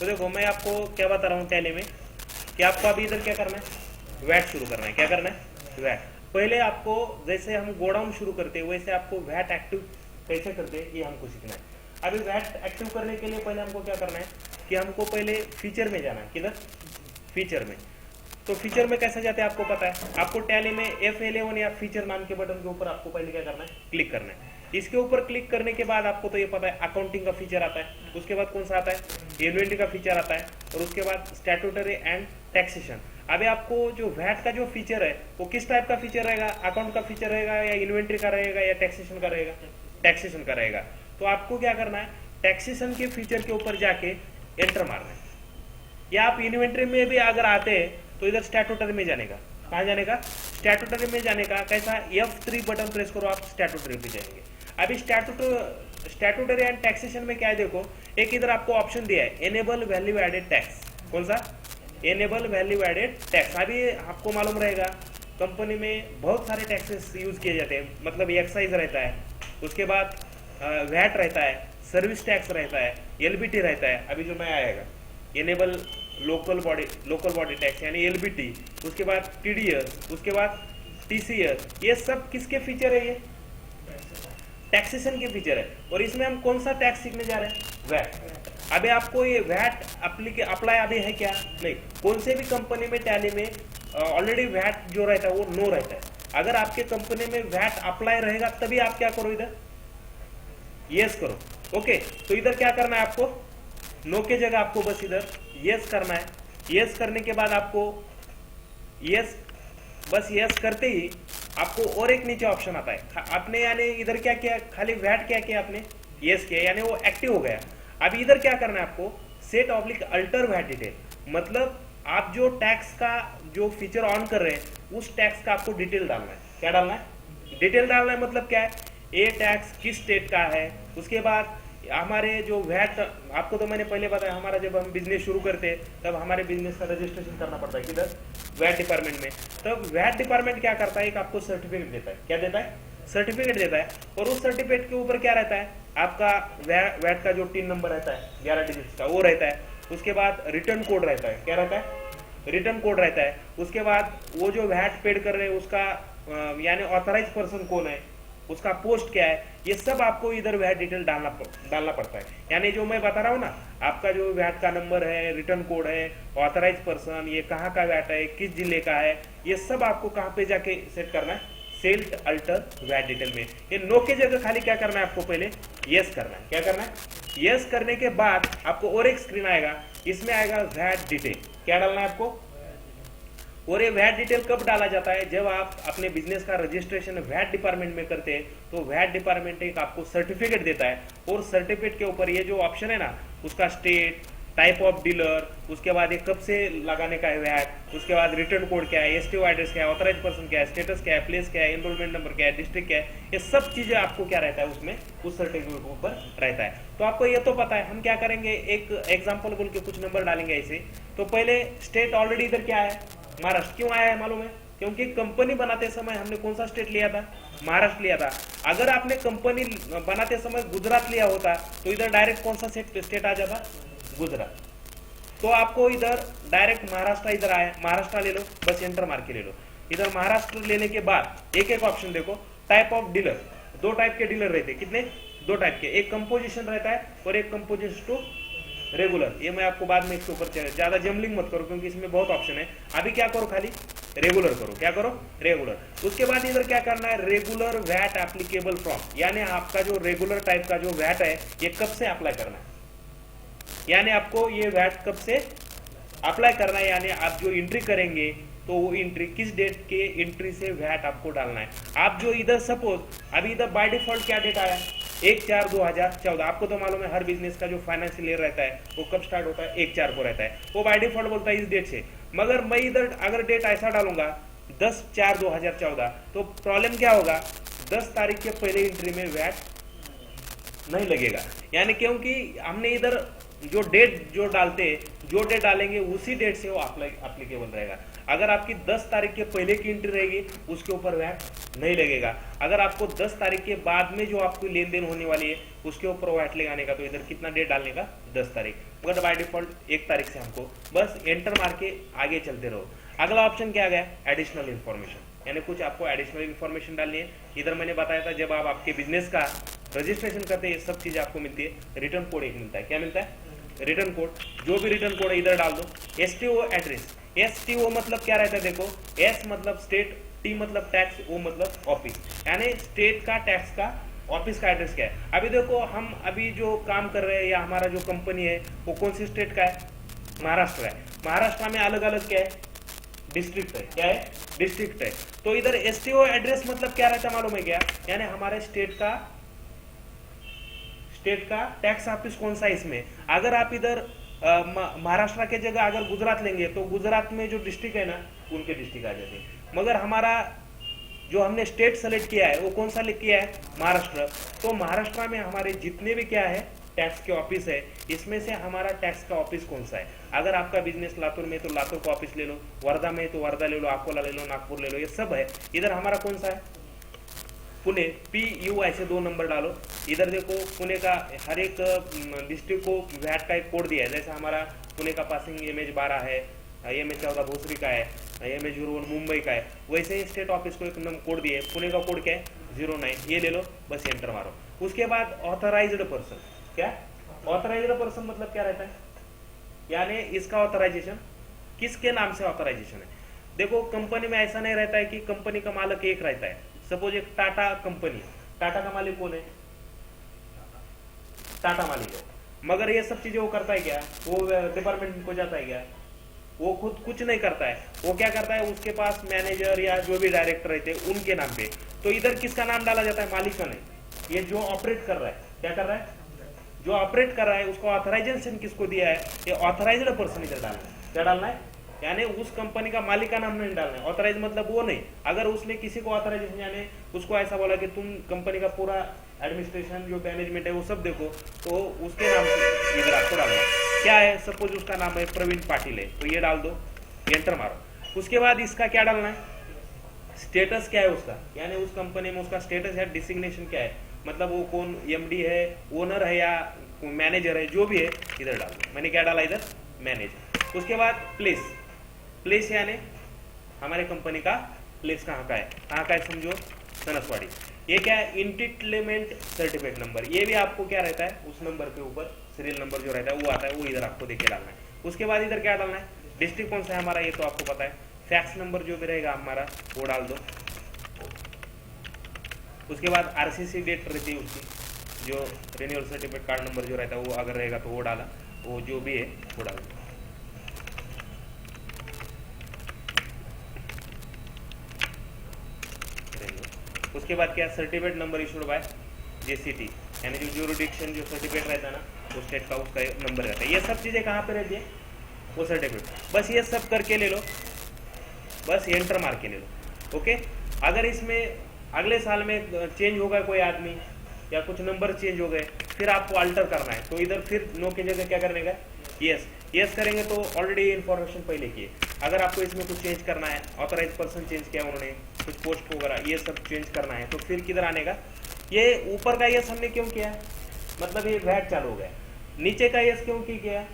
तो देखो मैं आपको क्या बता रहा हूँ टैली में कि आपको अभी इधर क्या करना है, वैट शुरू करना है। क्या करना है, वैट। पहले आपको जैसे हम गोडाउन शुरू करते हैं वैसे आपको वैट एक्टिव कैसे करते हैं ये हमको सीखना है। अभी वैट एक्टिव करने के लिए पहले हमको क्या करना है कि हमको पहले फीचर में जाना है। किधर, फीचर में। तो फीचर में कैसे जाते हैं आपको पता है। आपको टैली में F11 या फीचर नाम के बटन के ऊपर आपको पहले क्या करना है, क्लिक करना है। इसके ऊपर क्लिक करने के बाद आपको तो ये पता है अकाउंटिंग का फीचर आता है। उसके बाद कौन सा आता है, इन्वेंटरी का फीचर आता है। और उसके बाद स्टैट्यूटरी एंड टैक्सेशन। अभी आपको जो वैट का जो फीचर है वो किस टाइप का फीचर रहेगा, अकाउंट का फीचर रहेगा या इन्वेंटरी का रहेगा या टैक्सेशन का रहेगा, टैक्सेशन का रहेगा। तो आपको क्या करना है, टैक्सेशन के फीचर के ऊपर जाके एंटर मारना है। या आप इन्वेंटरी में भी अगर आते हैं तो इधर स्टैट्यूटरी में जाने का, कहाँ जाने का, स्टैट्यूटरी में जाने का। कैसा, F3 बटन प्रेस करो आप स्टैट्यूटरी पे जाएंगे। अभी स्टैट्यूटरी एंड टैक्सेशन में क्या है देखो, एक इधर आपको ऑप्शन दिया है एनेबल वैल्यू एडेड टैक्स। कौन सा, एनेबल वैल्यू एडेड टैक्स। अभी आपको मालूम रहेगा कंपनी में बहुत सारे टैक्सेस यूज किए जाते हैं, मतलब एक्साइज रहता है, उसके बाद वैट रहता है, सर्विस टैक्स रहता है, LBT रहता है। अभी जो नया आएगा एनेबल लोकल बॉडी टैक्स यानी LBT, उसके बाद TDS, उसके बाद TCS। ये सब किसके फीचर है, ये टैक्सेशन के फीचर है। और इसमें हम कौन सा टैक्स सीखने जा रहे हैं, वैट। अभी आपको ये वैट अप्लाई अभी है क्या, नहीं। कौन से भी कंपनी में टैली में ऑलरेडी वैट जो रहता है वो नो रहता है। अगर आपके कंपनी में वैट अप्लाई रहेगा तभी आप क्या करो, इधर यस करो। ओके, तो इधर क्या करना है आपको, नो के जगह आपको बस इधर यस करना है। यस करने के बाद आपको यस, बस यस करते ही आपको और एक नीचे ऑप्शन आता है। आपने यानी इधर क्या किया, खाली वैट क्या किया आपने, यस किया, यानी वो एक्टिव हो गया। अब इधर क्या करना है आपको, set oblique alter VAT detail, मतलब आप जो टैक्स का जो फीचर ऑन कर रहे हैं उस टैक्स का आपको डिटेल डालना है। क्या डालना है, डिटेल डालना है। मतलब क्या है, ये टैक्स किस स्टेट का है, उसके बाद हमारे जो वैट, आपको तो मैंने पहले बताया हमारा जब हम बिजनेस शुरू करते हैं तब हमारे बिजनेस का रजिस्ट्रेशन करना पड़ता है किधर, वैट डिपार्टमेंट में। तब वैट डिपार्टमेंट क्या करता है, एक आपको सर्टिफिकेट देता है। क्या देता है, सर्टिफिकेट देता है। और उस सर्टिफिकेट के ऊपर क्या रहता है, आपका वैट का जो टीन नंबर रहता है 11 डिजिट का वो रहता है। उसके बाद रिटर्न कोड रहता है। क्या रहता है, रिटर्न कोड रहता है। उसके बाद वो जो वैट पेड कर रहे हैं उसका यानी ऑथराइज पर्सन कौन है, उसका पोस्ट क्या है, ये सब आपको इधर वैट डिटेल डालना पड़ता है। यानी जो मैं बता रहा हूँ ना, आपका जो वैट का नंबर है, रिटर्न कोड है, ऑथराइज पर्सन, ये कहाँ का वैट है, किस जिले का है, ये सब आपको कहाँ पे जाके सेट करना है, सेट अल्टर वैट डिटेल में। ये नो के जगह खाली क्या करना है आपको, पहले यस करना है। क्या करना है, यस करने के बाद आपको और एक स्क्रीन आएगा, इसमें आएगा वैट डिटेल। क्या डालना है आपको, और ये वैट डिटेल कब डाला जाता है, जब आप अपने बिजनेस का रजिस्ट्रेशन वैट डिपार्टमेंट में करते हैं तो वैट डिपार्टमेंट एक आपको सर्टिफिकेट देता है। और सर्टिफिकेट के ऊपर ये जो ऑप्शन है ना, उसका स्टेट, टाइप ऑफ डीलर, उसके बाद ये कब से लगाने का है वैट, उसके बाद रिटर्न कोड क्या है, STO एड्रेस क्या है, ऑथराइज पर्सन क्या है, स्टेटस क्या है, प्लेस क्या है, एनरोलमेंट नंबर क्या है, डिस्ट्रिक्ट क्या है, ये सब चीजें आपको क्या रहता है उसमें, उस सर्टिफिकेट के ऊपर रहता है। तो आपको ये तो पता है। हम क्या करेंगे, एक एग्जाम्पल बोल के कुछ नंबर डालेंगे ऐसे। तो पहले स्टेट ऑलरेडी इधर क्या है, महाराष्ट्र। क्यों आया है मालूम है, क्योंकि कंपनी बनाते समय हमने कौन सा स्टेट लिया था, महाराष्ट्र लिया था। अगर आपने कंपनी बनाते समय गुजरात लिया होता तो इधर डायरेक्ट कौन सा स्टेट आ जाता, गुजरात। तो आपको इधर डायरेक्ट महाराष्ट्र इधर आया, महाराष्ट्र ले लो, बस एंटर मार के ले लो। इधर महाराष्ट्र लेने के बाद एक एक ऑप्शन देखो, टाइप ऑफ डीलर। दो टाइप के डीलर रहते, कितने, दो टाइप के, एक कंपोजिशन रहता है और एक कंपोजिशन टू रेगुलर। ये मैं आपको बाद में इसके ऊपर ज्यादा जमलिंग मत करो क्योंकि इसमें बहुत ऑप्शन है। अभी क्या करो, खाली रेगुलर करो। क्या करो, रेगुलर। उसके बाद इधर क्या करना है, रेगुलर वैट एप्लीकेबल फ्रॉम, यानी आपका जो रेगुलर टाइप का जो वैट है ये कब से अप्लाई करना है, यानी आपको ये वैट कब से अप्लाई करना है, यानी आप जो एंट्री करेंगे तो वो एंट्री किस डेट के एंट्री से वैट आपको डालना है। आप जो इधर सपोज अभी इधर बाय डिफॉल्ट क्या डेट आया, 1/4/2014। आपको तो मालूम है हर बिजनेस का जो फाइनेंशियल ईयर रहता है वो कब स्टार्ट होता है, 1/4 को रहता है। वो बाय डिफॉल्ट बोलता है इस डेट से। मगर मैं इधर अगर डेट ऐसा डालूंगा 10/4/2014 तो प्रॉब्लम क्या होगा, 10 तारीख के पहले एंट्री में वैट नहीं लगेगा। यानी क्योंकि हमने इधर जो डेट जो डालते, जो डेट डालेंगे उसी डेट से वो अप्लीकेबल रहेगा। अगर आपकी 10 तारीख के पहले की एंट्री रहेगी उसके ऊपर वैट नहीं लगेगा। अगर आपको 10 तारीख के बाद में जो आपकी लेन देन होने वाली है उसके ऊपर वैट लगाने का, तो इधर कितना डेट डालने का, 10 तारीख, मगर बाय डिफॉल्ट 1 तारीख से हमको बस एंटर मार के आगे चलते रहो। अगला ऑप्शन क्या आ गया, एडिशनल इन्फॉर्मेशन, यानी कुछ आपको एडिशनल इन्फॉर्मेशन डालनी है। इधर मैंने बताया था जब आप आपके बिजनेस का रजिस्ट्रेशन करते हैं ये सब चीजें आपको मिलती है। रिटर्न कोड एक मिलता है, क्या मिलता है, रिटर्न कोड। जो भी रिटर्न कोड है इधर डाल दो। एसटीओ एड्रेस, एसटीओ मतलब क्या रहता है, देखो एस मतलब स्टेट, टी मतलब टैक्स, ओ मतलब ऑफिस, यानी स्टेट का टैक्स का ऑफिस का एड्रेस क्या है। अभी देखो हम अभी जो काम कर रहे हैं या हमारा जो कंपनी है वो कौन सी स्टेट का है, महाराष्ट्र है। महाराष्ट्र में अलग अलग क्या है, डिस्ट्रिक्ट है, क्या है, डिस्ट्रिक्ट है। तो इधर एसटीओ एड्रेस मतलब क्या रहता है मालूम है क्या, यानी हमारे स्टेट का टैक्स ऑफिस कौन सा है इसमें। अगर आप इधर महाराष्ट्र के जगह अगर गुजरात लेंगे तो गुजरात में जो डिस्ट्रिक्ट है ना उनके डिस्ट्रिक्ट आ जाते हैं। मगर हमारा जो हमने स्टेट सेलेक्ट किया है वो कौन सा किया है, महाराष्ट्र। तो महाराष्ट्र में हमारे जितने भी क्या है टैक्स के ऑफिस है, इसमें से हमारा टैक्स का ऑफिस कौन सा है। अगर आपका बिजनेस लातूर में तो लातूर का ऑफिस ले लो, वर्धा में तो वर्धा ले लो, अकोला ले लो, नागपुर ले लो, ये सब है। इधर हमारा कौन सा है, पुणे, PU ऐसे 2 नंबर डालो। इधर देखो पुणे का हर एक डिस्ट्रिक्ट को वैट का एक कोड दिया है। जैसे हमारा पुणे का पासिंग MH12 है, MH14 भोसरी का है, MH01 मुंबई का है, वैसे स्टेट ऑफिस को एक कोड दिया है। पुणे का कोड क्या है, 09, ये ले लो, बस एंटर मारो। उसके बाद ऑथराइज्ड पर्सन, क्या ऑथराइज्ड पर्सन मतलब क्या रहता है, यानी इसका ऑथराइजेशन किसके नाम से ऑथराइजेशन है। देखो कंपनी में ऐसा नहीं रहता है कि कंपनी का मालिक एक रहता है। सपोज एक टाटा कंपनी, टाटा का मालिक कौन है, टाटा मालिक है, मगर ये सब चीजें वो करता है क्या, वो डिपार्टमेंट को जाता है क्या, वो खुद कुछ नहीं करता है। वो क्या करता है, उसके पास मैनेजर या जो भी डायरेक्टर रहते हैं उनके नाम पे। तो इधर किसका नाम डाला जाता है, मालिक का नहीं। ये जो ऑपरेट कर रहा है, क्या कर रहा है, जो ऑपरेट कर रहा है उसको ऑथराइजेशन किसको दिया है, ये ऑथराइज्ड पर्सन इधर डालना है। क्या डालना है, यानी उस कंपनी का मालिक का नाम नहीं डालना है। ऑथराइज मतलब वो नहीं, अगर उसने किसी को ऑथराइजेशन यानी उसको ऐसा बोला कि तुम कंपनी का पूरा एडमिनिस्ट्रेशन जो मैनेजमेंट है वो सब देखो, तो उसके नाम से इधर आपको डालना है। क्या है, सपोज उसका नाम है प्रवीण पाटिल है, तो ये डाल दो, एंटर मारो। उसके बाद इसका क्या डालना है, स्टेटस क्या है उसका, यानी उस कंपनी में उसका स्टेटस है, डिसिग्नेशन क्या है, मतलब वो कौन MD है, ओनर है या मैनेजर है, जो भी है इधर डाल दो। मैंने क्या डाला इधर, मैनेज। उसके बाद प्लेस, प्लेस यानी हमारे कंपनी का प्लेस कहाँ का है, कहाँ का है, समझो सनसवाड़ी। ये क्या है, इंटिटलमेंट सर्टिफिकेट नंबर, ये भी आपको क्या रहता है, उस नंबर के ऊपर सीरियल नंबर जो रहता है वो आता है, वो इधर आपको देख के डालना है। उसके बाद इधर क्या डालना है, डिस्ट्रिक्ट कौन सा है हमारा, ये तो आपको पता है। फैक्स नंबर जो भी रहेगा हमारा वो डाल दो। उसके बाद RCC डेट रहती है उसकी, जो रिन्यूअल सर्टिफिकेट कार्ड नंबर जो रहता है वो अगर रहेगा तो वो डाला, वो जो भी है वो डाल दो। उसके बाद क्या, certificate number issued by JCT, यानी जो ज्यूरिडिक्शन जो सर्टिफिकेट रहता है ना वो स्टेट का उसका नंबर रहता है। ये सब चीजें कहाँ पे रहती है, वो सर्टिफिकेट। बस ये सब करके ले लो, बस एंटर मार के ले लो। ओके, अगर इसमें अगले साल में चेंज होगा कोई आदमी या कुछ नंबर चेंज हो गए, फिर आपको अल्टर करना है, तो इधर फिर नो की जगह क्या करने का, यस, यस करेंगे तो ऑलरेडी इन्फॉर्मेशन पहले की है। अगर आपको इसमें कुछ चेंज करना है, ऑथराइज पर्सन चेंज किया उन्होंने, कुछ पोस्ट वगैरह ये सब चेंज करना है, तो फिर किधर आने का, ये ऊपर का यस हमने क्यों किया, मतलब ये वैट चालू हो गया। नीचे का यस क्यों किया,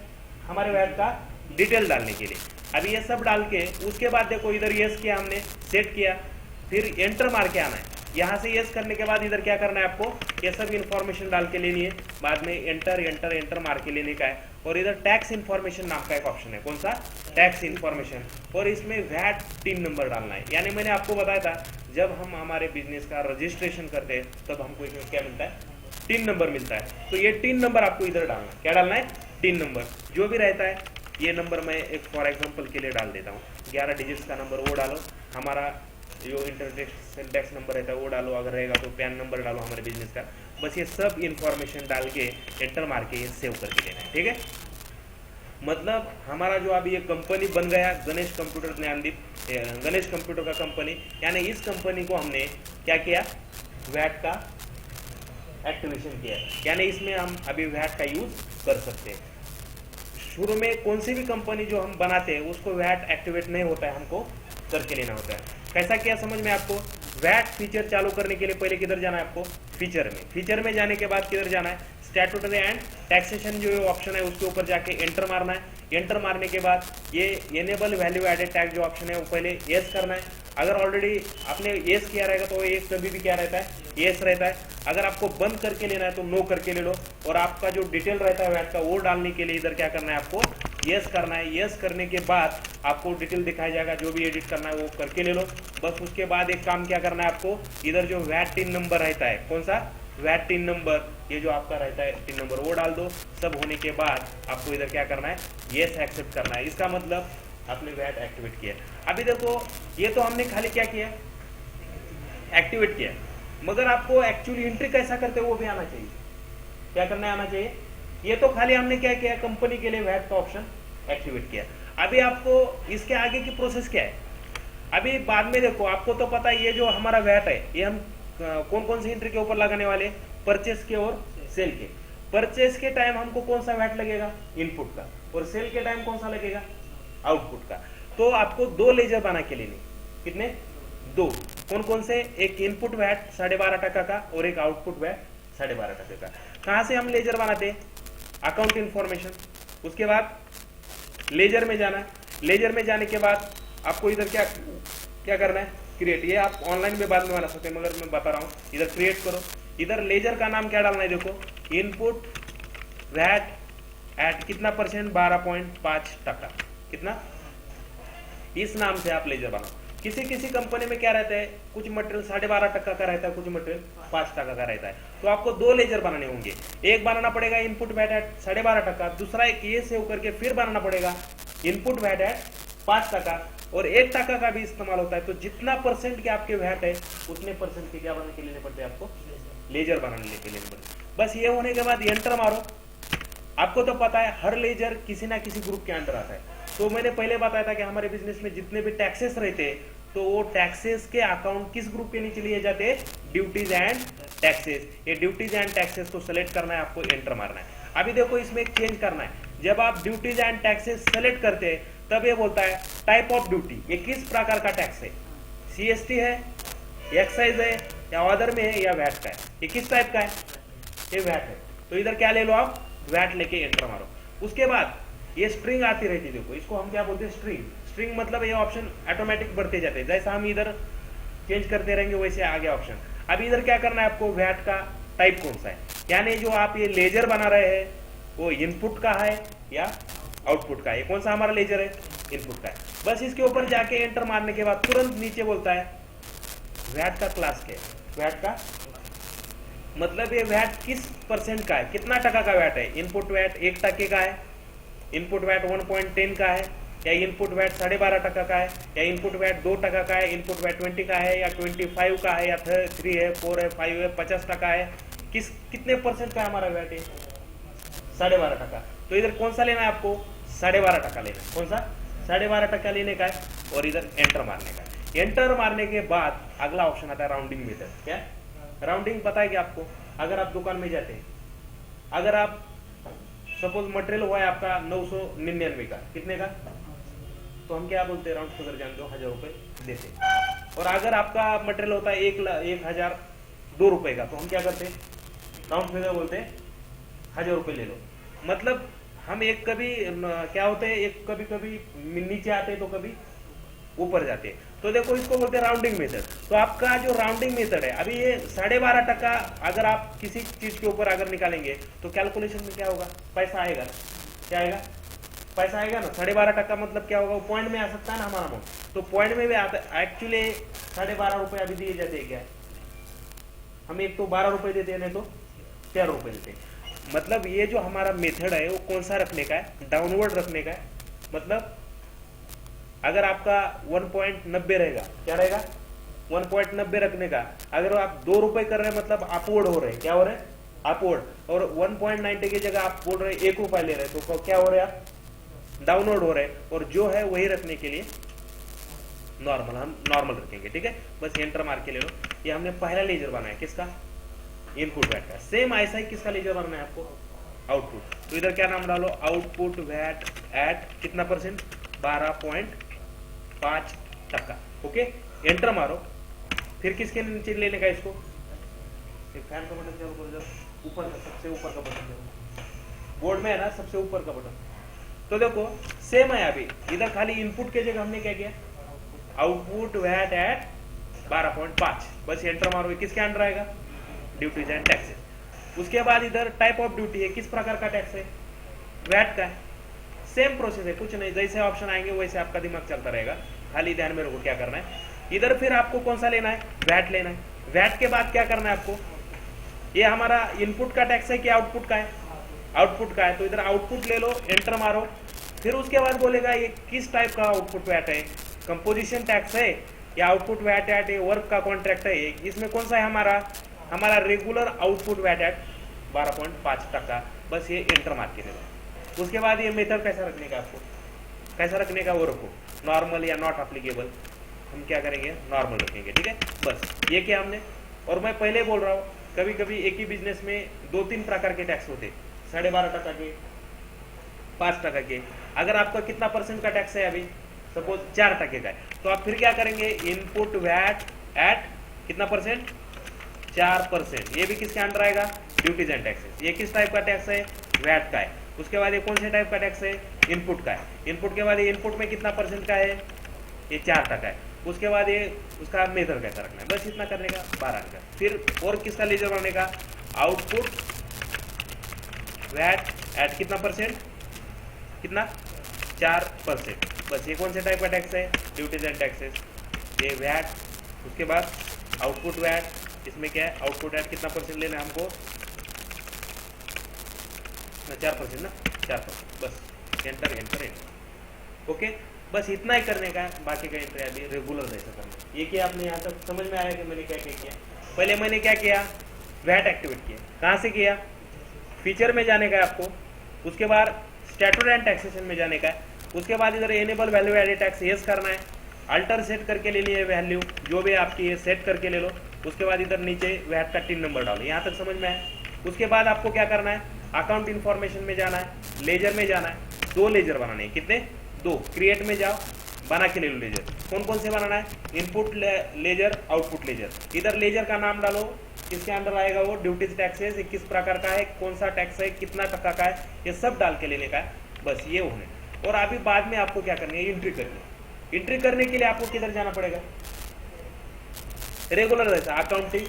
हमारे वैट का डिटेल डालने के लिए। अभी ये सब डाल के उसके बाद देखो इधर यस किया हमने, सेट किया, फिर एंटर मार के आना है। यहाँ से यस करने के बाद इधर क्या करना है आपको, ये सब इन्फॉर्मेशन डाल के लेनी है, बाद में एंटर एंटर एंटर मार के लेने का है। और इधर टैक्स इन्फॉर्मेशन नाम का एक ऑप्शन है, कौन सा, टैक्स इन्फॉर्मेशन, और इसमें वैट टिन नंबर डालना है। यानी मैंने आपको बताया था जब हम हमारे बिजनेस का रजिस्ट्रेशन करते हैं तब हमको इसमें क्या मिलता है, टिन नंबर मिलता है। तो ये टिन नंबर आपको इधर डालना है, क्या डालना है, टिन नंबर जो भी रहता है। ये नंबर मैं एक फॉर एग्जांपल के लिए डाल देता हूँ, 11 डिजिट्स का नंबर वो डालो, हमारा जो इंटरनेशनल टैक्स नंबर रहता है वो डालो, अगर रहेगा तो पैन नंबर डालो हमारे बिजनेस का। बस ये सब इंफॉर्मेशन डाल के एंटर मार के ये सेव करके देना है, ठीक है। मतलब हमारा जो अभी ये कंपनी बन गया गणेश कंप्यूटर ज्ञानदीप, गणेश कंप्यूटर का कंपनी, यानी इस कंपनी को हमने क्या किया, वैट का एक्टिवेशन किया, यानी इसमें हम अभी वैट का यूज कर सकते हैं। शुरू में कौन सी भी कंपनी जो हम बनाते हैं उसको वैट एक्टिवेट नहीं होता है, हमको करके लेना होता है। कैसा किया समझ में आपको? वैट फीचर चालू करने के लिए पहले किधर जाना है आपको? फीचर में। फीचर में जाने के बाद किधर जाना है? स्टैट्यूटरी एंड टैक्सेशन जो ऑप्शन है उसके ऊपर जाके एंटर मारना है। एंटर मारने के बाद ये एनेबल वैल्यू एडेड टैक्स जो ऑप्शन है वो पहले यस करना है। अगर ऑलरेडी आपने यस किया रहेगा तो ये कभी भी क्या रहता है? यस रहता है। अगर आपको बंद करके लेना है तो नो करके ले लो, और आपका जो डिटेल रहता है वैट का वो डालने के लिए इधर क्या करना है आपको? यस करना है। यस करने के बाद आपको डिटेल दिखाया जाएगा, जो भी एडिट करना है वो करके ले लो। बस उसके बाद एक काम क्या करना है आपको, इधर जो वैट टिन नंबर रहता है, कौन सा? वैट टिन नंबर, ये जो आपका रहता है टिन नंबर वो डाल दो। सब होने के बाद आपको इधर क्या करना है? यस एक्सेप्ट करना है। इसका मतलब आपने वैट एक्टिवेट किया। अभी देखो ये तो हमने खाली क्या किया? एक्टिवेट किया, मगर आपको एक्चुअली एंट्री कैसा करते हो वो भी आना चाहिए। क्या करना आना चाहिए? ये तो खाली हमने क्या किया? कंपनी के लिए वैट का ऑप्शन एक्टिवेट किया। अभी आपको इसके आगे की प्रोसेस क्या है? अभी बाद में देखो, आपको तो पता है ये जो हमारा वैट है ये हम कौन कौन सी एंट्री के ऊपर लगाने वाले? परचेस के और सेल के। परचेस के टाइम हमको कौन सा वैट लगेगा? इनपुट का। और सेल के टाइम कौन सा लगेगा? आउटपुट का। तो आपको दो लेजर बना के लेने। कितने? दो। कौन कौन से? एक इनपुट वैट 12.5% का और एक आउटपुट वैट 12.5% का। कहां से हम लेजर बनाते हैं? Account information. उसके बाद लेजर में जाना है। लेजर में जाने के बाद आपको इधर क्या क्या करना है? क्रिएट। ये आप ऑनलाइन में बाद में बना सकते हैं, मगर मैं बता रहा हूं इधर क्रिएट करो। इधर लेजर का नाम क्या डालना है? देखो, इनपुट वैट एट कितना परसेंट? 12.5%। कितना? इस नाम से आप लेजर बनाओ। किसी किसी कंपनी में क्या रहता है, कुछ मटेरियल 12.5% का रहता है, कुछ मटेरियल 5% का रहता है। तो आपको दो लेजर बनाने होंगे। एक बनाना पड़ेगा इनपुट वैट एट 12.5%, दूसरा एक ये सेव करके फिर बनाना पड़ेगा इनपुट वैट एट 5%, और 1% का भी इस्तेमाल होता है। तो जितना परसेंट के आपके वैट है उतने परसेंट के क्या बनाने के लेने पड़ते हैं आपको? लेजर बनाने के लेने पड़ते। बस ये होने के बाद एंटर मारो। आपको तो पता है हर लेजर किसी ना किसी ग्रुप के अंडर आता है। तो मैंने पहले बताया था कि हमारे बिजनेस में जितने भी टैक्सेस रहते हैं तो वो टैक्सेस के अकाउंट किस ग्रुप के नीचे लिए जाते हैं? Duties and taxes. ये ड्यूटीज एंड टैक्सेस को सेलेक्ट करना है, आपको एंटर मारना है। अभी देखो इसमें एक चेंज करना है। जब आप ड्यूटीज एंड टैक्सेस सेलेक्ट करते हैं तब ये बोलता है टाइप ऑफ ड्यूटी, ये किस प्रकार का टैक्स है? सीएसटी है, एक्साइज है, या अदर में है, या वैट का है? ये किस टाइप का है? ये वैट है। तो इधर क्या ले लो आप? वैट लेके एंटर मारो। उसके बाद ये स्ट्रिंग आती रहती है। देखो इसको हम क्या बोलते हैं? स्ट्रिंग। स्ट्रिंग मतलब ये ऑप्शन ऑटोमेटिक बढ़ते जाते हैं, जैसा हम इधर चेंज करते रहेंगे वैसे आगे ऑप्शन। अब इधर क्या करना है आपको? वैट का टाइप कौन सा है, यानी जो आप ये लेजर बना रहे हैं वो इनपुट का है या आउटपुट का है? कौन सा हमारा लेजर है? इनपुट का है। बस इसके ऊपर जाके एंटर मारने के बाद तुरंत नीचे बोलता है वैट का क्लास क्या है? वैट का मतलब ये वैट किस परसेंट का है, कितना टका का वैट है? इनपुट वैट 1% का है, इनपुट वैट 1.10 का है, या इनपुट वैट 12.5% का है, या इनपुट वैट 2% का है, इनपुट वैट 20 का है, या 25 का है, या 3 है, 4 है, 5 है, 50% है? कितने परसेंट का है हमारा वैट है? 12.5%। तो इधर कौन सा लेना है आपको? 12.5% लेना है। कौन सा? 12.5% लेने का है, और इधर एंटर मारने का है। एंटर मारने के बाद अगला ऑप्शन आता है राउंडिंग मेथड। क्या राउंडिंग पता है कि आपको? अगर आप दुकान में जाते हैं, अगर आप सपोज मटेरियल हुआ है आपका 999 का, कितने का? तो हम क्या बोलते हैं? राउंड फिगर जान दो, 1000 रुपए देते। और अगर आपका मटेरियल होता है 1,002 रुपए का, तो हम क्या करते हैं? राउंड फिगर बोलते हैं 1000 रुपए ले लो। मतलब हम एक कभी क्या होते हैं, एक कभी कभी नीचे आते हैं तो कभी ऊपर जाते हैं। तो देखो इसको बोलते हैं राउंडिंग मेथड। तो आपका जो राउंडिंग मेथड है, अभी ये 12.5% अगर आप किसी चीज के ऊपर अगर निकालेंगे तो कैलकुलेशन में क्या होगा? पैसा आएगा ना? क्या आएगा? पैसा आएगा ना। 12.5% मतलब क्या होगा? वो पॉइंट में आ सकता है ना हमारा अमाउंट। तो पॉइंट में भी आता है। एक्चुअली 12.5 रुपए अभी दिए जाते हैं क्या? हम एक तो 12 रुपए देते हैं, नहीं तो 13 रुपए देते हैं। मतलब ये जो हमारा मेथड है वो कौन सा रखने का है? डाउनवर्ड रखने का है। मतलब अगर आपका 1.90 रहेगा, क्या रहेगा? 1.90 रखने का। अगर आप 2 रुपए कर रहे हैं मतलब अपवर्ड हो रहे हैं। क्या हो रहे हैं? अपवर्ड। और 1.90 की जगह आप बोल रहे हैं 1 रुपया ले रहे हैं, तो क्या हो रहे हैं आप? डाउनवर्ड हो रहे हैं। और जो है वही रखने के लिए नॉर्मल, हम नॉर्मल रखेंगे। ठीक है, बस एंटर मार के ले लो। ये हमने पहला लेजर बनाया, किसका? इनपुट वैट का। सेम ऐसा ही किसका लेजर बनाना है आपको? आउटपुट, तो इधर क्या नाम डालो, आउटपुट वैट एट कितना परसेंट, 12.5%। ओके, एंटर मारो। फिर किसके नीचे लेने का इसको, एक फैन का बटन चालू करो, जब ऊपर का, सबसे ऊपर का बटन चालू, बोर्ड में है ना सबसे ऊपर का बटन। तो देखो सेम है, अभी इधर खाली इनपुट के जगह हमने क्या किया, आउटपुट वैट एट 12.5, बस एंटर मारो। किसके अंडर आएगा, ड्यूटीज एंड टैक्सेस। उसके बाद इधर टाइप ऑफ ड्यूटी है, किस प्रकार का टैक्स है, वैट का है। सेम प्रोसेस है, कुछ नहीं, जैसे ऑप्शन आएंगे वैसे आपका दिमाग चलता रहेगा, खाली ध्यान में रखो क्या करना है। इधर फिर आपको कौन सा लेना है, वैट लेना है। वैट के बाद क्या करना है आपको, ये हमारा इनपुट का टैक्स है कि आउटपुट का है, आउटपुट का है, तो इधर आउटपुट ले लो, एंटर मारो। फिर उसके बाद बोलेगा ये किस टाइप का आउटपुट वैट है, कंपोजिशन टैक्स है या आउटपुट वैट एट वर्क का कॉन्ट्रैक्ट है, इसमें कौन सा है हमारा रेगुलर आउटपुट वैट एट 12.5%। बस ये एंटर मार के दे दो। उसके बाद ये मेथड कैसा रखने का, आपको कैसा रखने का वो रखो, नॉर्मल या नॉट अप्लीकेबल, हम क्या करेंगे नॉर्मल रखेंगे, ठीक है। बस ये क्या हमने, और मैं पहले बोल रहा हूँ कभी कभी एक ही बिजनेस में 2-3 प्रकार के टैक्स होते, 12.5% के, 5% के। अगर आपका कितना परसेंट का टैक्स है अभी, सपोज 4% का है, तो आप फिर क्या करेंगे, इनपुट वैट एट कितना परसेंट, 4%। ये भी किसके अंडर आएगा, ड्यूटीज एंड टैक्सेस। ये किस टाइप का टैक्स है, वैट का है। उसके बाद ये कौन से टाइप का टैक्स है, इनपुट का है। इनपुट के बाद ये इनपुट में कितना परसेंट का है, ये 4% है। उसके बाद ये उसका मेथड कैसा रखना है, बस इतना करने का, 12 का। फिर और किसका लेजर बनाने का, आउटपुट वैट एट कितना परसेंट, कितना, 4%। बस ये कौन से टाइप का टैक्स है, ड्यूटीज एंड टैक्सेस, ये वैट। उसके बाद आउटपुट वैट, इसमें क्या है, आउटपुट वैट कितना परसेंट लेना है हमको, 4% ना, 4%। बस एंटर एंटर एंटर। ओके, बस इतना ही करने का है, बाकी का एंट्री अभी रेगुलर जैसा करना। ये कि आपने यहाँ तक समझ में आया कि मैंने क्या क्या किया। पहले मैंने क्या किया, वैट एक्टिवेट किया। कहाँ से किया, फीचर में जाने का है आपको, उसके बाद स्टैट्यूटरी एंड टैक्सेशन में जाने का है, उसके बाद इधर enable value added tax yes करना है, अल्टर सेट करके ले लिए वैल्यू जो भी आपकी ये सेट करके ले लो। उसके बाद इधर नीचे वैट का 3 नंबर डालो, यहाँ तक समझ में आया। उसके बाद आपको क्या करना है, अकाउंट इन्फॉर्मेशन में जाना है, लेजर में जाना है, 2 लेजर बनाने हैं, कितने, 2। क्रिएट में जाओ, बना के ले लो लेजर। कौन कौन से बनाना है, इनपुट लेजर, आउटपुट लेजर। इधर लेजर का नाम डालो, किसके अंडर आएगा वो, ड्यूटीज टैक्सेस, किस प्रकार का है, कौन सा टैक्स है, कितना टका का है, ये सब डाल के लेने का है। बस ये होने, और अभी बाद में आपको क्या करनी है, एंट्री करनी है। एंट्री करने के लिए आपको किधर जाना पड़ेगा, रेगुलर जैसा अकाउंटिंग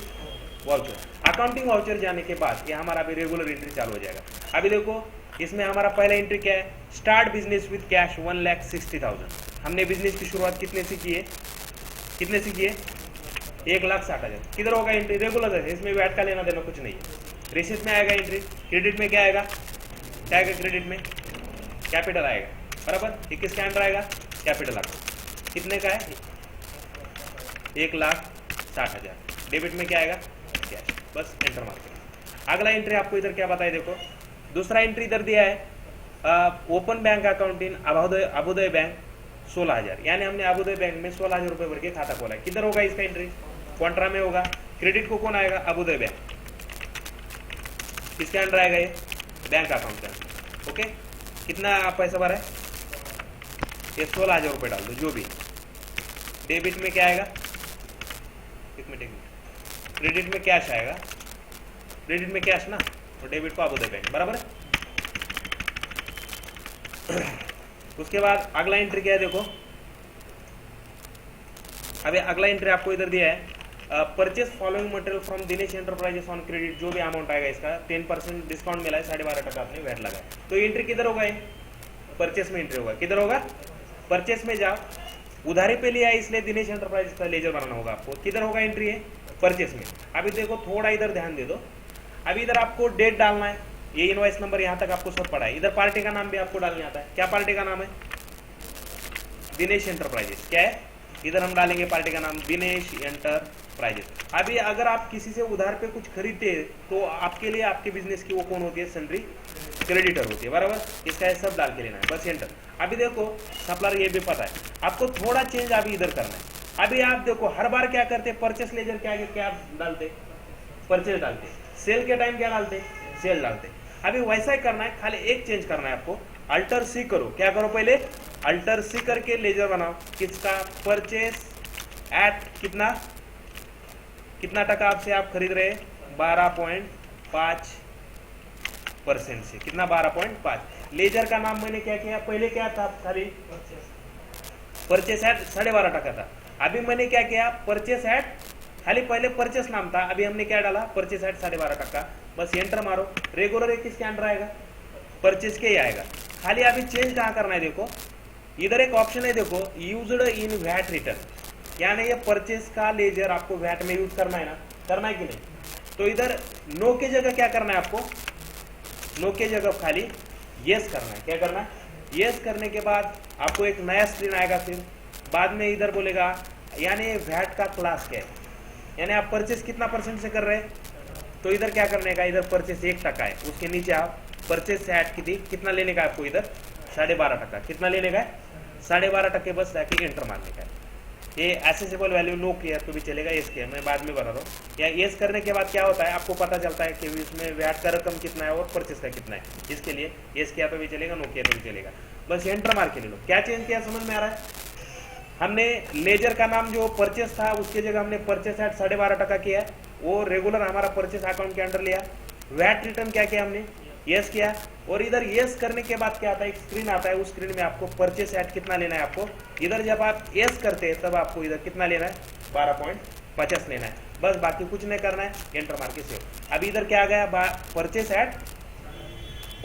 वाउचर। अकाउंटिंग वाउचर जाने के बाद ये हमारा अभी रेगुलर एंट्री चालू हो जाएगा। अभी देखो इसमें हमारा पहला एंट्री क्या है, स्टार्ट बिजनेस विद कैश 1,60,000। हमने बिजनेस की शुरुआत कितने से की है, कितने से की है, 1,60,000। किधर होगा एंट्री, रेगुलर है, इसमें वैट का लेना देना कुछ नहीं है। रिसिप्ट में आएगा एंट्री, क्रेडिट में क्या आएगा, क्या आएगा, क्रेडिट में कैपिटल आएगा, बराबर। ये किसके अंडर आएगा, कैपिटल आएगा, कितने का है, 1,60,000। डेबिट में क्या आएगा, कैश। बस एंटर मार के। अगला एंट्री आपको इधर क्या बताए, देखो दूसरा एंट्री इधर दिया है, open bank account in Abhyudaya bank 16,000, यानी हमने अबुदय बैंक में 16,000 रुपए भर के खाता खोला है। किधर होगा इसका एंट्री, कॉन्ट्रा में होगा। क्रेडिट को कौन आएगा, अबुदय बैंक, किसके अंडर आएगा, ये बैंक अकाउंट के अंदर। ओके, कितना पैसा भरा है, ये 16,000 रुपए डाल दो जो भी। डेबिट में क्या आएगा, एक मिनट, क्रेडिट में कैश आएगा, क्रेडिट में कैश ना, और डेबिट को अबुदय बैंक, बराबर है। उसके बाद अगला एंट्री क्या है, देखो अभी अगला एंट्री आपको इधर दिया है, purchase following material from Dinesh enterprises on credit. जो भी अमाउंट आएगा इसका 10% डिस्काउंट मिला है, 12.5% आपने वैट लगा है। तो एंट्री किधर होगा, परचेस में एंट्री होगा। किधर होगा, परचेस में जाओ, उधारी पे लिया है इसलिए दिनेश एंटरप्राइजेस का लेजर बनाना होगा आपको। किधर होगा एंट्री है, परचेस में। अभी देखो थोड़ा इधर ध्यान दे दो, अभी इधर आपको डेट डालना है, ये इनवॉइस नंबर यहाँ तक आपको सब पड़ा है। इधर पार्टी का नाम भी आपको डालने आता है, क्या पार्टी का नाम है, दिनेश एंटरप्राइजेस। क्या है, इधर हम डालेंगे पार्टी का नाम दिनेश एंटरप्राइजेस। अभी अगर आप किसी से उधार पे कुछ खरीदते हैं तो आपके लिए आपके बिजनेस की वो कौन होती है, सैलरी क्रेडिटर होती है, बराबर। इसका सब डाल के लेना है, बस एंटर। अभी देखो सप्लायर ये भी पता है आपको, थोड़ा चेंज अभी इधर करना है। अभी आप देखो हर बार क्या करते, परचेस लेजर के आगे क्या डालते, परचेस डालते, सेल के टाइम क्या डालते, सेल डालते। अभी वैसा ही करना है, खाली एक चेंज करना है आपको, अल्टर सी करो। क्या करो, पहले अल्टर सी करके लेजर बनाओ। किसका? परचेस एट कितना कितना टका आपसे आप खरीद रहे हैं? 12.5% से। कितना? 12.5। लेजर का नाम मैंने क्या किया, पहले क्या था खाली परचेस एट 12.5 था। अभी मैंने क्या किया, परचेस एट, खाली पहले परचेस नाम था, अभी हमने क्या डाला, परचेस एट 12.5। बस एंटर मारो। रेगुलर एक किसके अंडर आएगा? परचेस के ही आएगा। खाली अभी चेंज कहाँ करना है, देखो इधर एक ऑप्शन है, देखो यूज्ड इन वैट रिटर्न, यानी ये परचेस का लेजर आपको वैट में यूज करना है ना, करना है कि नहीं? तो इधर नो के जगह क्या करना है आपको, नो के जगह खाली यस करना है। क्या करना है? यस करने के बाद आपको एक नया स्क्रीन आएगा। फिर बाद में इधर बोलेगा, यानी वैट का क्लास क्या है, यानी आप परचेस कितना परसेंट से कर रहे हैं, तो इधर क्या करने का, इधर परचेस 1% है, उसके नीचे आप परचेस एट कितना लेने का आपको, इधर 12.5%। कितना लेने का है? 12.5%। बस जाके एंटर मारने का है। ये एसेसिबल वैल्यू नो किया तो भी चलेगा, येस किया मैं बाद में बता रहा हूँ। या येस करने के बाद क्या होता है, आपको पता चलता है कि इसमें वैट का रकम कितना है और परचेस का कितना है। इसके लिए येस किया तो भी चलेगा, नो किया तो भी चलेगा। बस एंटर मार के ले लो। क्या चेंज किया समझ में आ रहा है? हमने लेजर का नाम जो परचेस था उसके जगह हमने परचेस एट 12.5% किया, वो रेगुलर हमारा परचेस अकाउंट के अंडर लिया। वैट रिटर्न क्या किया हमने, यस किया। और इधर यस करने के बाद क्या आता है, एक स्क्रीन आता है, उस स्क्रीन में आपको परचेस एट कितना लेना है आपको, इधर जब आप यस करते हैं तब आपको इधर कितना लेना है, 12.50 लेना है। बस बाकी कुछ नहीं करना है, एंटर मार के सेव। अभी इधर क्या आ गया, परचेस एट,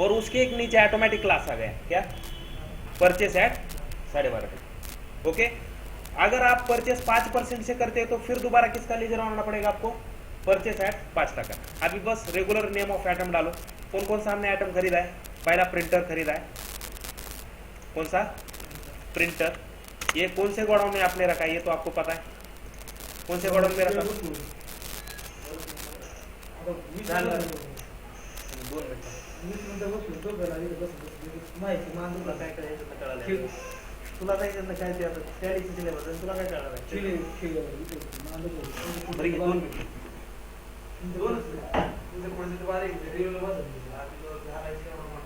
और उसके एक नीचे ऑटोमेटिक क्लास आ गया, क्या? Purchase at 12.5। ओके। अगर आप परचेस 5% से करते हैं तो फिर दोबारा किसका लेजर बनाना पड़ेगा आपको, परचेस एट 5%। अभी बस रेगुलर नेम ऑफ आइटम डालो। कौन कौन सा हमने आइटम खरीदा है? पहला प्रिंटर खरीदा है। कौन सा? प्रिंटर। ये कौन से गोडाउन में आपने रखा है, ये तो आपको पता है कौन से गोडाउन में रखा। तुला काय करणार, काय ते आता त्या डिसिजन बद्दल तुला काय कळणार आहे? बरं घे 2 मिनिट. 2 तुझे कोणते बारे रिव्ह्यू बस आधी तो घालायची का म्हणा.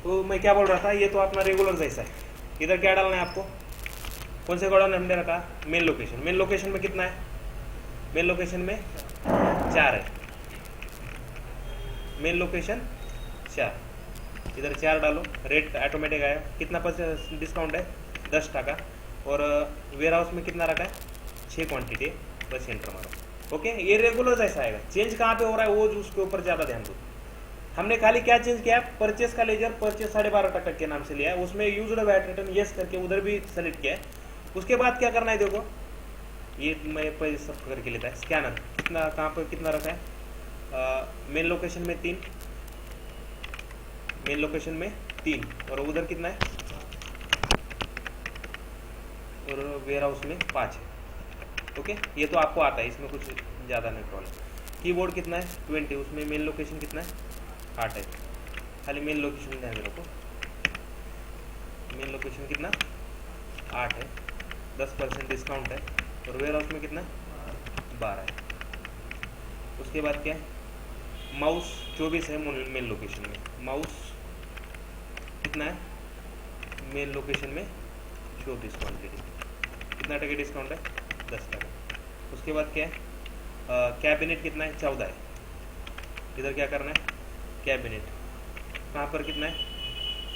तो मैं क्या बोल रहा था, ये तो अपना रेगुलर जैसा है। इधर क्या डालना है आपको, कौन से गोडाउन हमने रखा, मेन लोकेशन। मेन लोकेशन में कितना है, मेन लोकेशन में 4 है। मेन लोकेशन 4, इधर 4 डालो। रेट ऑटोमेटिक आया। कितना % डिस्काउंट है, 10%। और वेयर हाउस में कितना रखा है, 6 क्वांटिटी। बस एंटर मारो। ओके, ये रेगुलर जैसा आएगा। चेंज कहाँ पे हो रहा है वो उसके ऊपर ज़्यादा ध्यान दो। हमने खाली क्या चेंज किया, परचेस का लेजर परचेस 12.5% के नाम से लिया है, उसमें यूज्ड वैट रिटर्न यस करके उधर भी सेलेक्ट किया है। उसके बाद क्या करना है, देखो ये मैं पहले सब करके लेता है। स्कैनर कितना, कहाँ पर कितना रखा है, मेन लोकेशन में 3, मेन लोकेशन में 3, और उधर कितना है, और वेयर हाउस में 5 है। ओके, ये तो आपको आता है, इसमें कुछ ज़्यादा नहीं प्रॉब्लम। कीबोर्ड कितना है, 20, उसमें मेन लोकेशन कितना है, 8 है। खाली मेन लोकेशन ध्यान रखो, मेन लोकेशन कितना 8 है, 10% डिस्काउंट है। और वेयर हाउस में कितना 12 है। उसके बाद क्या है, माउस 24 है मेन लोकेशन में। माउस कितना है, मेन लोकेशन में 24 क्वान्टिटी। कितना टके डिस्काउंट है, 10%। उसके बाद क्या है, कैबिनेट कितना है, 14 है। इधर क्या करना है, कैबिनेट कहाँ पर कितना है,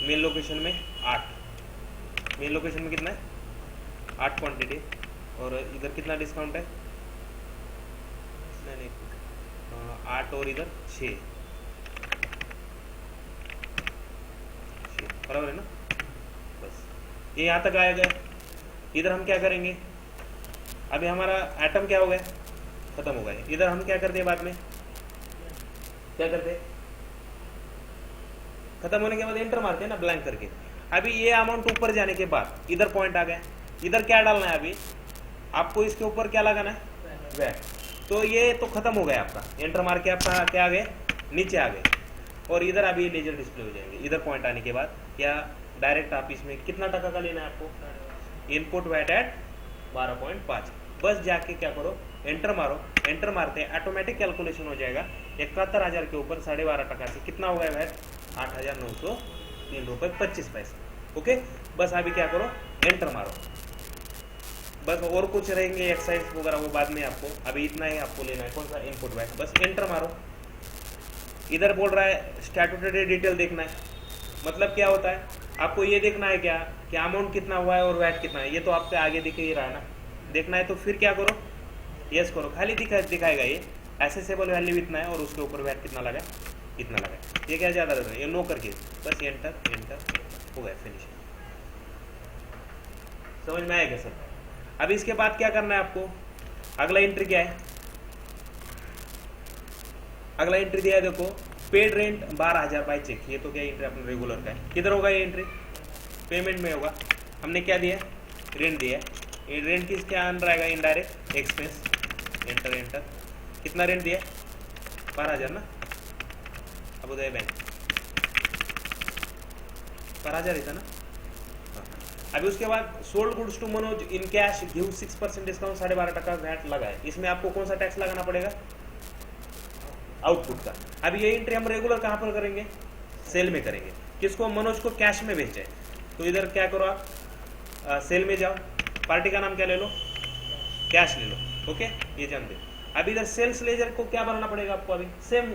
मेन लोकेशन में 8, मेन लोकेशन में कितना है 8 क्वांटिटी। और इधर कितना डिस्काउंट है, नहीं नहीं, 8 और इधर 6, बराबर है ना। बस ये यहाँ तक आएगा। इधर हम क्या करेंगे, अभी हमारा एटम क्या हो गया, खत्म हो गया। इधर हम क्या करते हैं बाद में, क्या करते हैं, खत्म होने के बाद एंटर मारते हैं ना ब्लैंक करके। अभी ये अमाउंट ऊपर जाने के बाद इधर पॉइंट आ गया, इधर क्या डालना है, अभी आपको इसके ऊपर क्या लगाना है, वैट। तो ये तो खत्म हो गया आपका, एंटर मार के आपका क्या आ गए, नीचे आ गए। और इधर अभी लेजर डिस्प्ले हो जाएंगे। इधर पॉइंट आने के बाद या डायरेक्ट आप इसमें कितना टका का लेना है आपको, इनपुट वैट एट 12.5। बस जाके क्या करो, एंटर मारो। एंटर मारते हैं ऑटोमेटिक कैलकुलेशन हो जाएगा। 71,000 के ऊपर 12.5 से कितना होगा वैट, 8,903.25 रुपये। ओके, बस अभी क्या करो, एंटर मारो। बस और कुछ रहेंगे एक्सरसाइज वगैरह वो बाद में आपको, अभी इतना ही आपको लेना है, कौन सा, इनपुट वैट। बस एंटर मारो। इधर बोल रहा है स्टैट्यूटरी डिटेल देखना है, मतलब क्या होता है, आपको ये देखना है क्या कि अमाउंट कितना हुआ है और वैट कितना है। ये तो आपसे आगे दिख ही रहा है ना, देखना है तो फिर क्या करो, यस करो, खाली दिखाएगा ये एसेसेबल वैल्यू इतना है और उसके ऊपर वैट कितना लगा, इतना लगा। ये क्या ज़्यादा रहता है, ये नो करके बस एंटर एंटर हो गया, फिनिश। समझ में आएगा सर। अभी इसके बाद क्या करना है आपको, अगला एंट्री क्या है, अगला एंट्री दिया है देखो, पेड रेंट 12,000 बाय चेक। ये तो क्या एंट्री अपने रेगुलर का है, किधर होगा ये एंट्री, पेमेंट में होगा। हमने क्या दिया, रेंट दिया है। ये रेंट किसके अंदर आएगा, इनडायरेक्ट एक्सपेंस। एंटर एंटर, कितना रेंट दिया, 12,000 ना, अब उदय बैंक 12,000 ही था ना। अभी उसके बाद sold goods to Manoj in cash give 6% discount, 12.5 VAT लगा है। इसमें आपको कौन सा टैक्स लगाना पड़ेगा, आउटपुट का। अभी ये एंट्री हम रेगुलर कहां पर करेंगे, सेल में करेंगे। किसको, मनोज को कैश में बेचे। तो इधर क्या करो आप, सेल में जाओ, पार्टी का नाम क्या ले लो, कैश ले लो। ओके, ये जानते। अभी इधर सेल्स लेजर को क्या बनाना पड़ेगा आपको, अभी सेम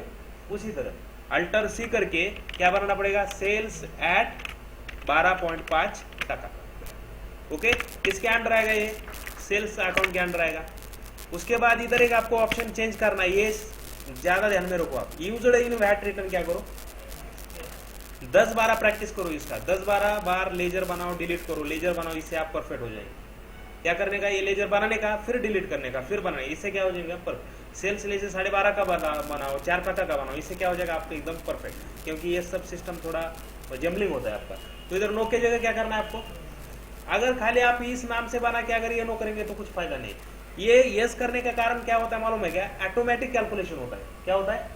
उसी तरह अल्टर सी करके क्या बनाना पड़ेगा, सेल्स एट 12.5 टका। ओके, किसके अंडर आएगा, ये सेल्स अकाउंट के अंडर आएगा। उसके बाद इधर एक आपको ऑप्शन चेंज करना है, ये ज्यादा ध्यान में रखो आप। यूज्ड इन वैट रिटर्न क्या करो, 10-12 प्रैक्टिस करो इसका, 10-12 बार लेजर बनाओ, डिलीट करो, लेजर बनाओ, इससे आप परफेक्ट हो जाएंगे। क्या करने का, ये लेजर बनाने का, फिर डिलीट करने का, फिर बनाने, इससे क्या हो जाएगा परफेक्ट। सेल्स लेजर 12.5 का बनाओ, 4 टका का बनाओ, इससे क्या हो जाएगा आपको एकदम परफेक्ट, क्योंकि ये सब सिस्टम थोड़ा जम्बलिंग होता है आपका। तो इधर नो के जगह क्या करना है आपको, अगर खाली आप इस नाम से बना के अगर ये नो करेंगे तो कुछ फायदा नहीं। ये यस करने का कारण क्या होता है मालूम है क्या, ऑटोमेटिक कैलकुलेशन होता है। क्या होता है,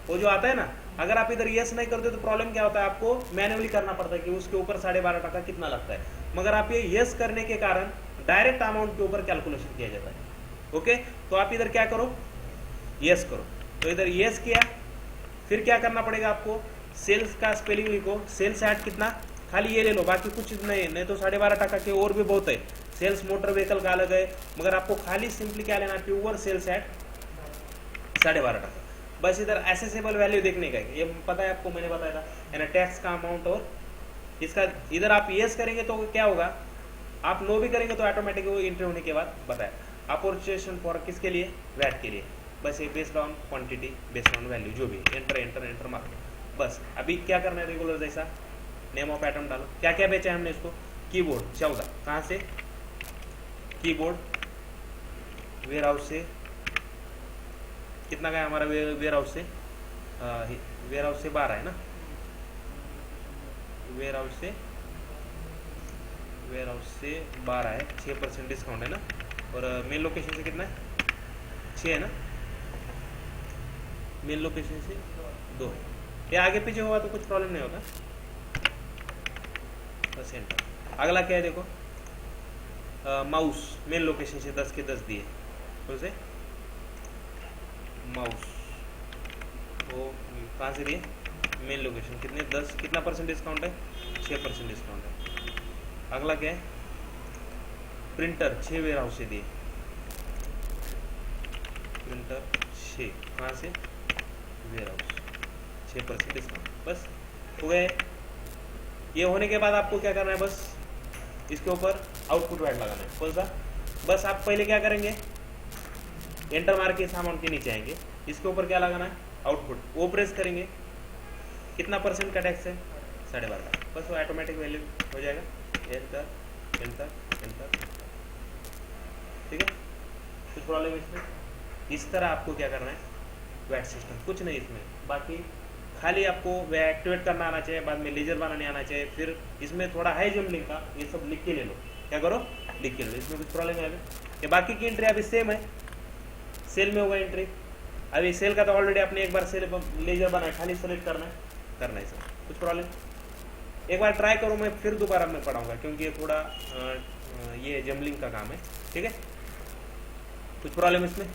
वो जो आता है ना, अगर आप इधर यस नहीं करते तो प्रॉब्लम क्या होता है, आपको मैन्युअली करना पड़ता है कि उसके ऊपर 12.5 टका कितना लगता है। मगर आप ये यस करने के कारण डायरेक्ट अमाउंट के ऊपर कैलकुलेशन किया जाता है। ओके, तो आप इधर क्या करो, यस करो। तो इधर यस किया, फिर क्या करना पड़ेगा आपको, सेल्स का स्पेलिंग लिखो, सेल्स एट कितना, खाली ये ले लो, बाकी कुछ नहीं तो 12.5 टका के और भी बहुत है। सेल्स मोटर व्हीकल का अलग है, मगर आपको खाली सिंपली क्या लेना है, प्योर सेल्स एट 12.5 टका। बस इधर एसेसेबल वैल्यू देखने का है, ये पता है आपको, मैंने बताया था, यानी टैक्स का अमाउंट। और इसका इधर आप यस करेंगे तो क्या होगा, आप नो भी करेंगे तो ऑटोमेटिक वो एंट्री होने के बाद बताया। अपोर्चुनेशन फॉर किसके लिए, वैट के लिए। बस ये based on quantity, based on value, जो भी एंटर एंटर एंटर मार। बस अभी क्या करना है, रेगुलर जैसा नेम ऑफ आइटम डालो। क्या क्या बेचा है हमने इसको, कीबोर्ड 14, कहाँ से, कीबोर्ड वेयर हाउस से, कितना गया हमारा वेयर हाउस से, वेयर हाउस से 12 है ना, वेयर हाउस से 12 है, 6% डिस्काउंट है ना। और मेन लोकेशन से कितना है, 6 है ना, मेन लोकेशन से 2 है। ये आगे पीछे हुआ तो कुछ प्रॉब्लम नहीं होता, बस एंटर। अगला क्या है देखो, माउस मेन लोकेशन से 10 के 10 दिए, कौन से माउस, वो कहाँ से दिए, मेन लोकेशन, कितने 10, कितना परसेंट डिस्काउंट है, 6% डिस्काउंट है। अगला क्या है, प्रिंटर 6 वेयर हाउस से दिए, प्रिंटर 6, कहाँ से, वेयर हाउस, 6% डिस्काउंट। बस हो गए। ये होने के बाद आपको क्या करना है, बस इसके ऊपर आउटपुट वैट लगाना है। कौन सा, बस आप पहले क्या करेंगे, एंटर मार के इस अमाउंट के नीचे आएंगे, इसके ऊपर क्या लगाना है, आउटपुट, वो प्रेस करेंगे, कितना परसेंट का टैक्स है, 12.5, बस वो ऑटोमेटिक वैल्यू हो जाएगा, एंटर एंटर एंटर, ठीक है। कुछ प्रॉब्लम इसमें? इस तरह आपको क्या करना है, वैट सिस्टम, कुछ नहीं इसमें, बाकी खाली आपको वह एक्टिवेट करना आना चाहिए, बाद में लेजर बनाने आना चाहिए, फिर इसमें थोड़ा है जम्बलिंग का, ये सब लिख के ले लो, क्या करो, लिख के लो, इसमें कुछ प्रॉब्लम है अभी। ये बाकी की एंट्री अभी सेम है, सेल में होगा एंट्री, अभी सेल का तो ऑलरेडी आपने एक बार सेल लेजर बनाया, खाली सेलेक्ट करना है सर, कुछ प्रॉब्लम? एक बार ट्राई करूँ, मैं फिर दोबारा मैं पढ़ाऊंगा, क्योंकि ये थोड़ा ये जम्बलिंग का काम है, ठीक है। कुछ प्रॉब्लम इसमें?